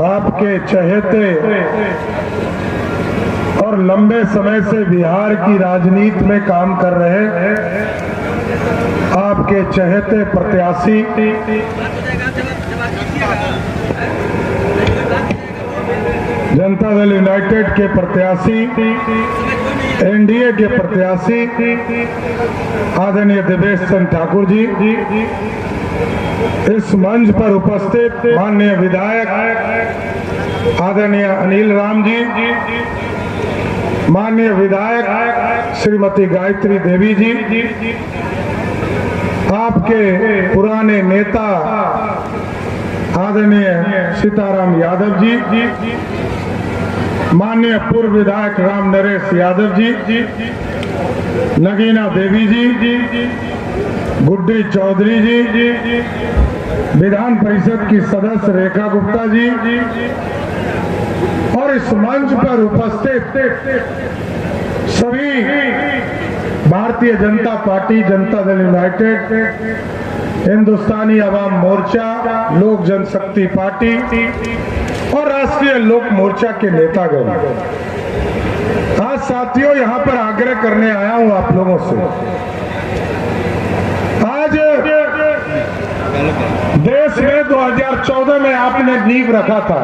आपके चहेते और लंबे समय से बिहार की राजनीति में काम कर रहे आपके चहेते प्रत्याशी जनता दल यूनाइटेड के प्रत्याशी, एनडीए के प्रत्याशी आदरणीय देवेश चंद्र ठाकुर जी, इस मंच पर उपस्थित माननीय विधायक आदरणीय अनिल राम जी, माननीय विधायक श्रीमती गायत्री देवी जी, आपके पुराने नेता आदरणीय सीताराम यादव जी, माननीय पूर्व विधायक राम नरेश यादव जी, नगीना देवी जी, गुड्डी चौधरी जी, विधान परिषद की सदस्य रेखा गुप्ता जी और इस मंच पर उपस्थित सभी भारतीय जनता पार्टी, जनता दल यूनाइटेड, हिंदुस्तानी अवाम मोर्चा, लोक जनशक्ति पार्टी और राष्ट्रीय लोक मोर्चा के नेतागण। आज साथियों यहाँ पर आग्रह करने आया हूँ आप लोगों से। आज देश में 2014 में आपने नींव रखा था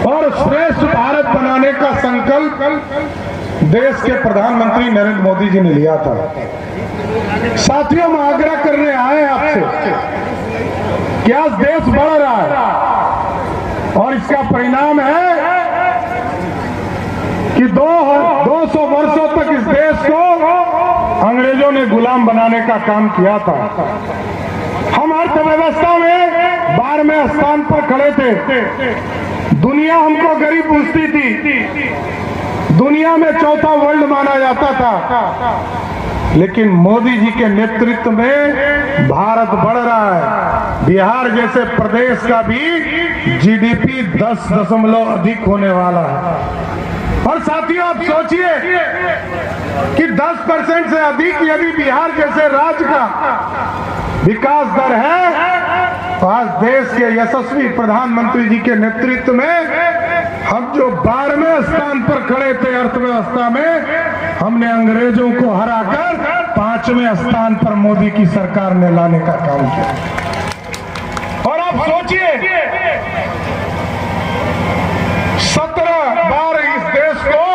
और श्रेष्ठ भारत बनाने का संकल्प देश के प्रधानमंत्री नरेंद्र मोदी जी ने लिया था। साथियों, हम आग्रह करने आए आपसे कि आज देश बढ़ रहा है और इसका परिणाम है कि 200 वर्षों तक इस देश को अंग्रेजों ने गुलाम बनाने का काम किया था। हम अर्थव्यवस्था में 12वें स्थान पर खड़े थे। दुनिया हमको गरीब पूछती थी, दुनिया में चौथा वर्ल्ड माना जाता था, लेकिन मोदी जी के नेतृत्व में भारत बढ़ रहा है। बिहार जैसे प्रदेश का भी जीडीपी 10 अधिक होने वाला है। और साथियों, आप सोचिए कि 10% से अधिक यदि बिहार जैसे राज्य का विकास दर है, तो आज देश के यशस्वी प्रधानमंत्री जी के नेतृत्व में हम जो 12वें स्थान पर खड़े थे अर्थव्यवस्था में, हमने अंग्रेजों को हराकर 5वें स्थान पर मोदी की सरकार ने लाने का काम किया। और आप सोचिए, 17 बार इस देश को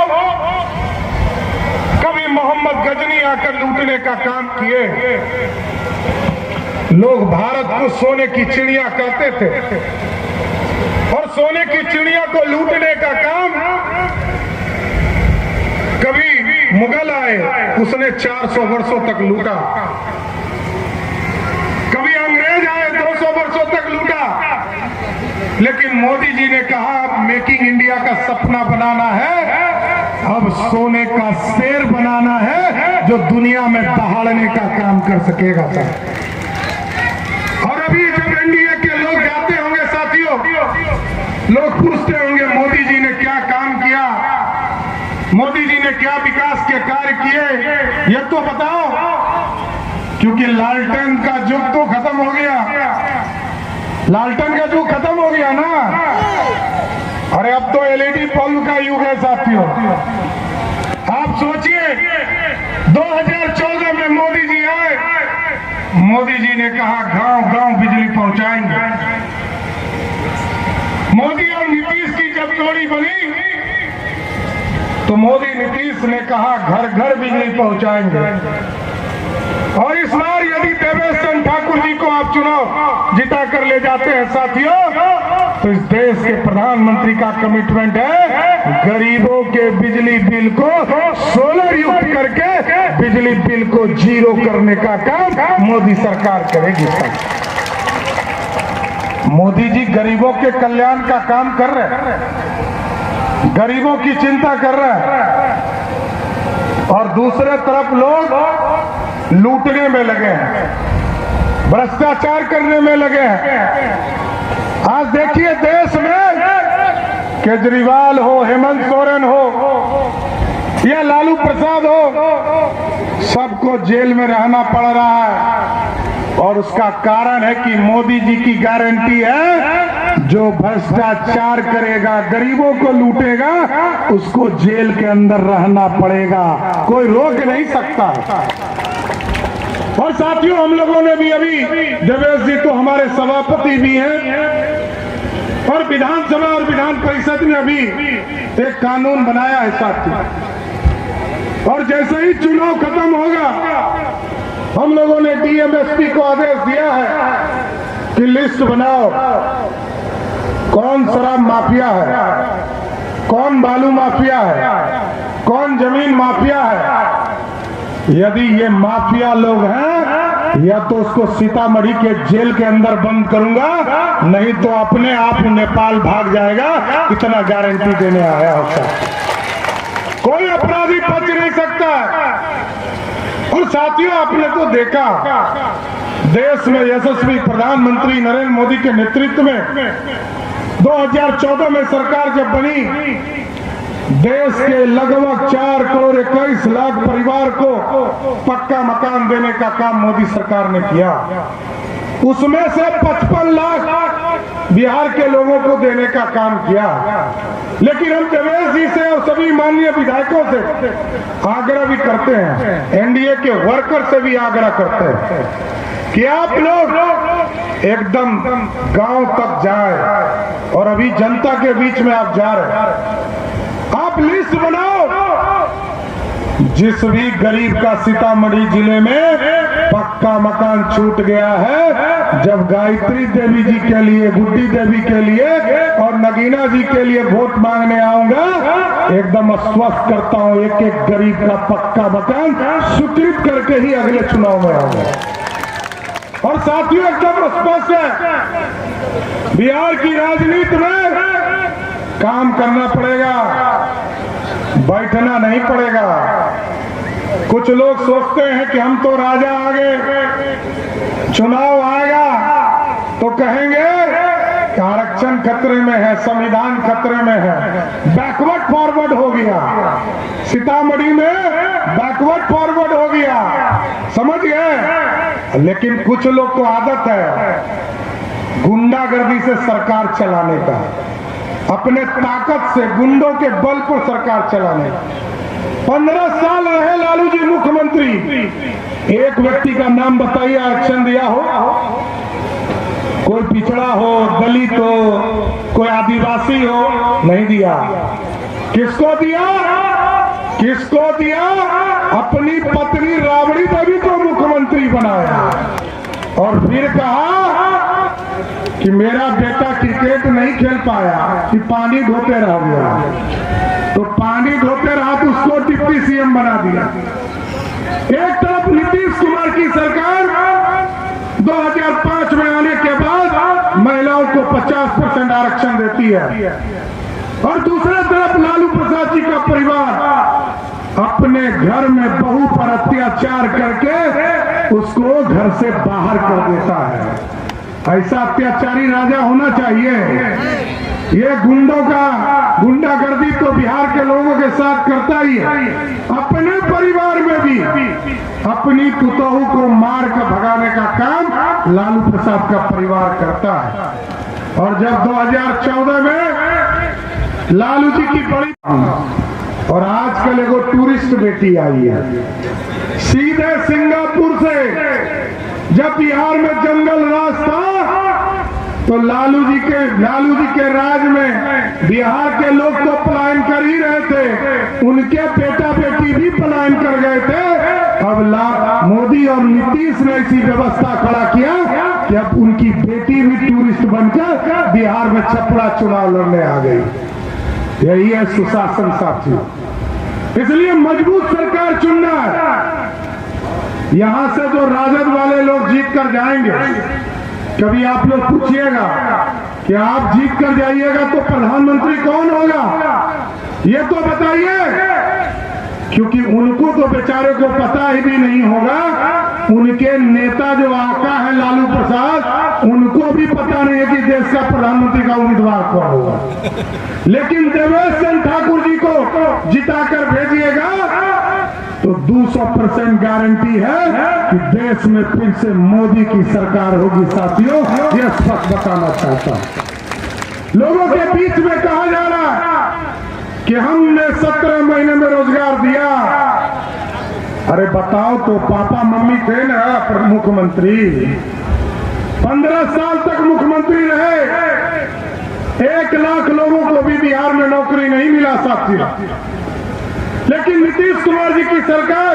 कभी मोहम्मद गजनी आकर लूटने का काम किए। लोग भारत को सोने की चिड़िया कहते थे और सोने की चिड़िया को लूटने का काम कभी मुगल आए, उसने 400 वर्षों तक लूटा, कभी अंग्रेज आए 200 वर्षों तक लूटा, लेकिन मोदी जी ने कहा अब मेकिंग इंडिया का सपना बनाना है, अब सोने का शेर बनाना है जो दुनिया में दहाड़ने का काम कर सकेगा। और अभी जब एनडीए के लोग जाते होंगे साथियों, लोग पूछते होंगे मोदी जी ने क्या काम किया, मोदी जी ने क्या विकास के कार्य किए, ये तो बताओ। क्योंकि लालटेन का युग तो खत्म हो गया, लालटेन का युग खत्म हो गया ना। अरे अब तो एलईडी बल्ब का युग है साथियों। आप सोचिए, 2014 में मोदी जी आए, मोदी जी ने कहा गांव-गांव बिजली पहुंचाएंगे। मोदी और नीतीश की जब जोड़ी बनी तो मोदी नीतीश ने कहा घर-घर बिजली पहुंचाएंगे। और इस बार यदि देवेश चंद्र ठाकुर जी को आप चुनाव जिता कर ले जाते हैं साथियों, तो इस देश के प्रधानमंत्री का कमिटमेंट है गरीबों के बिजली बिल को सोलर युक्त करके बिजली बिल को 0 करने का काम मोदी सरकार करेगी। मोदी जी गरीबों के कल्याण का काम कर रहे हैं, गरीबों की चिंता कर रहे हैं, और दूसरे तरफ लोग लूटने में लगे हैं, भ्रष्टाचार करने में लगे हैं। आज देखिए देश में केजरीवाल हो, हेमंत सोरेन हो या लालू प्रसाद हो, सबको जेल में रहना पड़ रहा है। और उसका कारण है कि मोदी जी की गारंटी है, जो भ्रष्टाचार करेगा, गरीबों को लूटेगा, उसको जेल के अंदर रहना पड़ेगा, कोई रोक नहीं सकता। और साथियों, हम लोगों ने भी अभी, देवेश जी तो हमारे सभापति भी हैं, और विधानसभा और विधान परिषद ने अभी एक कानून बनाया है साथियों। और जैसे ही चुनाव खत्म होगा, हम लोगों ने डीएमएसपी को आदेश दिया है कि लिस्ट बनाओ, कौन शराब माफिया है, कौन बालू माफिया है, कौन जमीन माफिया है। यदि ये माफिया लोग हैं, या तो उसको सीतामढ़ी के जेल के अंदर बंद करूंगा, नहीं तो अपने आप नेपाल भाग जाएगा। इतना गारंटी देने आया होता। कोई अपराधी बच नहीं सकता। और साथियों, आपने तो देखा, देश में यशस्वी प्रधानमंत्री नरेंद्र मोदी के नेतृत्व में 2014 में सरकार जब बनी, देश के लगभग 4 करोड़ 21 लाख परिवार को पक्का मकान देने का काम मोदी सरकार ने किया। उसमें से 55 लाख बिहार के लोगों को देने का काम किया। लेकिन हम देवेश जी से और सभी माननीय विधायकों से आग्रह भी करते हैं, एनडीए के वर्कर से भी आग्रह करते हैं कि आप लोग एकदम गांव तक जाएं। और अभी जनता के बीच में आप जा रहे हैं, आप लिस्ट बनाओ, जिस भी गरीब का सीतामढ़ी जिले में पक्का मकान छूट गया है, जब गायत्री देवी जी के लिए, गुड्डी देवी के लिए और नगीना जी के लिए वोट मांगने आऊंगा, एकदम आश्वस्त करता हूं, एक एक गरीब का पक्का मकान स्वीकृत करके ही अगले चुनाव में आऊंगा। और साथियों, एकदम स्पष्ट है, बिहार की राजनीति में काम करना पड़ेगा, बैठना नहीं पड़ेगा। कुछ लोग सोचते हैं कि हम तो राजा आ गए, चुनाव आएगा तो कहेंगे कि आरक्षण खतरे में है, संविधान खतरे में है, बैकवर्ड फॉरवर्ड हो गया, सीतामढ़ी में बैकवर्ड फॉरवर्ड हो गया, समझ गए। लेकिन कुछ लोग को आदत है गुंडागर्दी से सरकार चलाने का, अपने ताकत से गुंडों के बल पर सरकार चलाने। 15 साल रहे लालू जी मुख्यमंत्री, एक व्यक्ति का नाम बताइए आरक्षण दिया हो? कोई पिछड़ा हो, दलित हो, कोई आदिवासी हो, नहीं दिया। किसको दिया? किसको दिया? अपनी पत्नी राबड़ी देवी को मुख्यमंत्री बनाया और फिर कहा कि मेरा बेटा क्रिकेट नहीं खेल पाया, कि पानी धोते रह गया, तो पानी धोते रहा तो उसको डिप्टी सीएम बना दिया। एक तरफ नीतीश कुमार की सरकार 2005 में आने के बाद महिलाओं को 50% आरक्षण देती है, और दूसरे तरफ लालू प्रसाद जी का परिवार अपने घर में बहू पर अत्याचार करके उसको घर से बाहर कर देता है। ऐसा अत्याचारी राजा होना चाहिए। ये गुंडों का गुंडागर्दी तो बिहार के लोगों के साथ करता ही है। अपने परिवार में भी अपनी पुतोहू को मार कर भगाने का काम लालू प्रसाद का परिवार करता है। और जब 2014 में लालू जी की बड़ी, और आजकल एगो टूरिस्ट बेटी आई है सीधे सिंगापुर से। जब बिहार में जंगल राज था तो लालू जी के राज में बिहार के लोग तो पलायन कर ही रहे थे, उनके बेटा बेटी भी पलायन कर गए थे। अब मोदी और नीतीश ने ऐसी व्यवस्था खड़ा किया कि अब उनकी बेटी भी टूरिस्ट बनकर बिहार में छपरा चुनाव लड़ने आ गई। यही है सुशासन साथियों। इसलिए मजबूत सरकार चुनना है। यहां से जो राजद वाले लोग जीत कर जाएंगे, कभी आप लोग पूछिएगा कि आप जीत कर जाइएगा तो प्रधानमंत्री कौन होगा, ये तो बताइए, क्योंकि उनको तो बेचारे को पता ही भी नहीं होगा। उनके नेता जो आका है लालू प्रसाद, उनको भी पता नहीं है कि देश का प्रधानमंत्री का उम्मीदवार कौन होगा। लेकिन देवेश चंद्र ठाकुर जी को जिताकर भेजिएगा तो 200% गारंटी है कि देश में फिर से मोदी की सरकार होगी। साथियों, यह स्पष्ट बताना चाहता हूं। लोगों के बीच में कहा जा रहा है कि हमने 17 महीने में रोजगार दिया। अरे बताओ तो, पापा मम्मी थे ना मुख्यमंत्री, 15 साल तक मुख्यमंत्री रहे, 1 लाख लोगों को भी बिहार में नौकरी नहीं मिला साथियों। लेकिन नीतीश कुमार जी की सरकार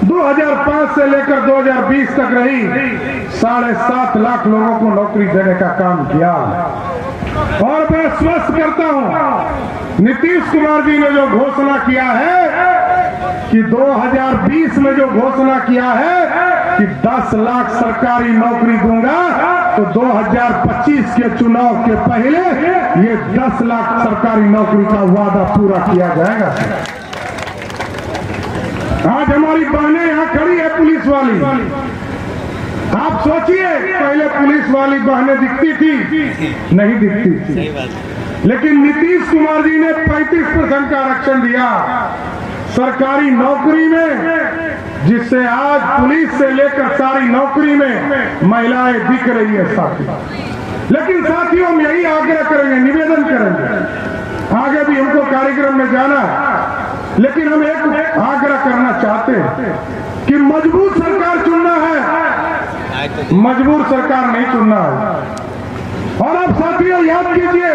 2005 से लेकर 2020 तक रही, 7.5 लाख लोगों को नौकरी देने का काम किया। और मैं स्पष्ट करता हूं, नीतीश कुमार जी ने जो घोषणा किया है कि 2020 में जो घोषणा किया है कि 10 लाख सरकारी नौकरी दूंगा, तो 2025 के चुनाव के पहले ये 10 लाख सरकारी नौकरी का वादा पूरा किया जाएगा। आज हमारी बहनें यहां खड़ी है पुलिस वाली। आप सोचिए, पहले पुलिस वाली बहनें दिखती थी? नहीं दिखती थी। लेकिन नीतीश कुमार जी ने 35% का आरक्षण दिया सरकारी नौकरी में, जिससे आज पुलिस से लेकर सारी नौकरी में महिलाएं दिख रही है साथियों। लेकिन साथियों, हम यही आग्रह करेंगे, निवेदन करेंगे, आगे भी हमको कार्यक्रम में जाना है, लेकिन हम एक आग्रह करना चाहते हैं कि मजबूत सरकार चुनना है, मजबूर सरकार नहीं चुनना है। और आप साथियों याद कीजिए,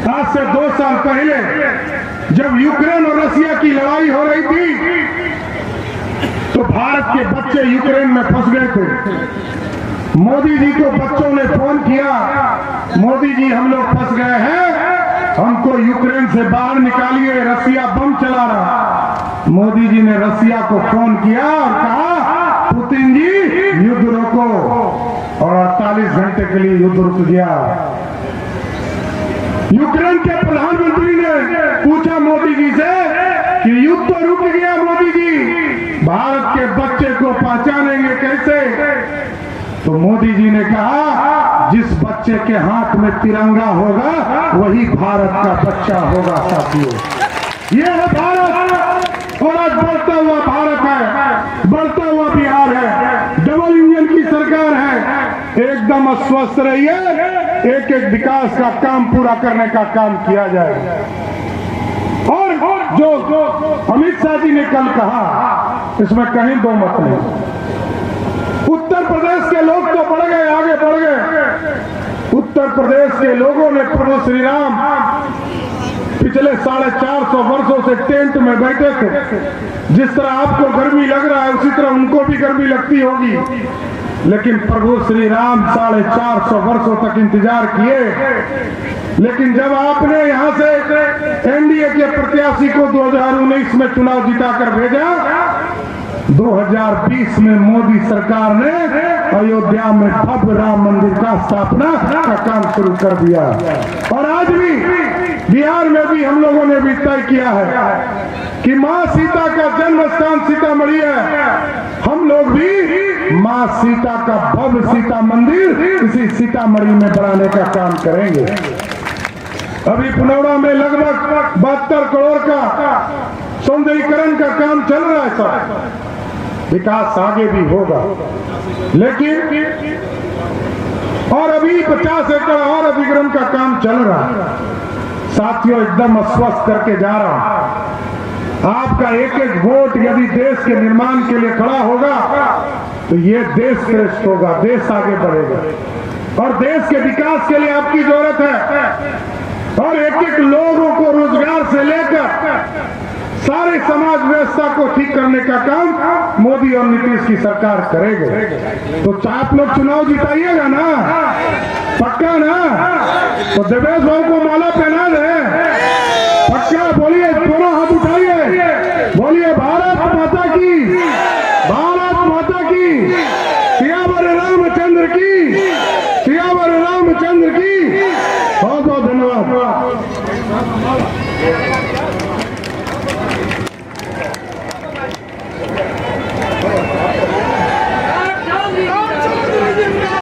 आज से 2 साल पहले जब यूक्रेन और रसिया की लड़ाई हो रही थी, तो भारत के बच्चे यूक्रेन में फंस गए थे। मोदी जी को बच्चों ने फोन किया, मोदी जी हम लोग फंस गए हैं, हमको यूक्रेन से बाहर निकालिए, रसिया बम चला रहा। मोदी जी ने रसिया को फोन किया और कहा, पुतिन जी युद्ध रोको, और 48 घंटे के लिए युद्ध रुक गया। यूक्रेन के प्रधानमंत्री ने पूछा मोदी जी से कि युद्ध तो रुक गया मोदी जी, भारत के बच्चे को पहचानेंगे कैसे? तो मोदी जी ने कहा, जिस बच्चे के हाथ में तिरंगा होगा वही भारत का बच्चा होगा। साथियों, ये है भारत, और आज बढ़ता हुआ भारत है, बढ़ता हुआ बिहार है, डबल इंजन की सरकार है। एकदम अस्वस्थ रहिए, एक एक विकास का काम पूरा करने का काम किया जाए। और जो अमित शाह जी ने कल कहा, इसमें कहीं दो मत नहीं। उत्तर प्रदेश के लोग तो बढ़ गए, आगे बढ़ गए। उत्तर प्रदेश के लोगों ने प्रभु श्री राम पिछले 450 वर्षों से टेंट में बैठे थे। जिस तरह आपको गर्मी लग रहा है, उसी तरह उनको भी गर्मी लगती होगी। लेकिन प्रभु श्री राम 450 वर्षों तक इंतजार किए। लेकिन जब आपने यहां से एनडीए के प्रत्याशी को 2019 में चुनाव जिताकर भेजा, 2020 में मोदी सरकार ने अयोध्या में भव्य राम मंदिर का स्थापना का काम शुरू कर दिया। और आज भी बिहार में भी हम लोगों ने भी तय किया है कि मां सीता का जन्म स्थान सीतामढ़ी है। हम लोग भी मां सीता का भव्य सीता मंदिर इसी सीतामढ़ी में बनाने का काम करेंगे। अभी पुनौड़ा में लगभग 72 करोड़ का सौंदर्यीकरण का काम चल रहा है। सर, विकास आगे भी होगा, लेकिन और अभी 50 एकड़ और अधिग्रहण का काम चल रहा है। साथियों, एकदम अस्वस्थ करके जा रहा हूं। आपका एक एक वोट यदि देश के निर्माण के लिए खड़ा होगा तो ये देश श्रेष्ठ होगा, देश आगे बढ़ेगा। और देश के विकास के लिए आपकी जरूरत है। और एक एक लोगों को रोजगार से लेकर सारे समाज व्यवस्था को ठीक करने का काम मोदी और नीतीश की सरकार करेगी। तो आप लोग चुनाव जिताइएगा ना, पक्का ना? तो देवेश भाव को माला पहना दे, पक्का? बोलिए, दोनों हाथ उठाइए, बोलिए भारत माता की, भारत माता की, सियावर रामचंद्र की, सियावर रामचंद्र की। बहुत बहुत धन्यवाद।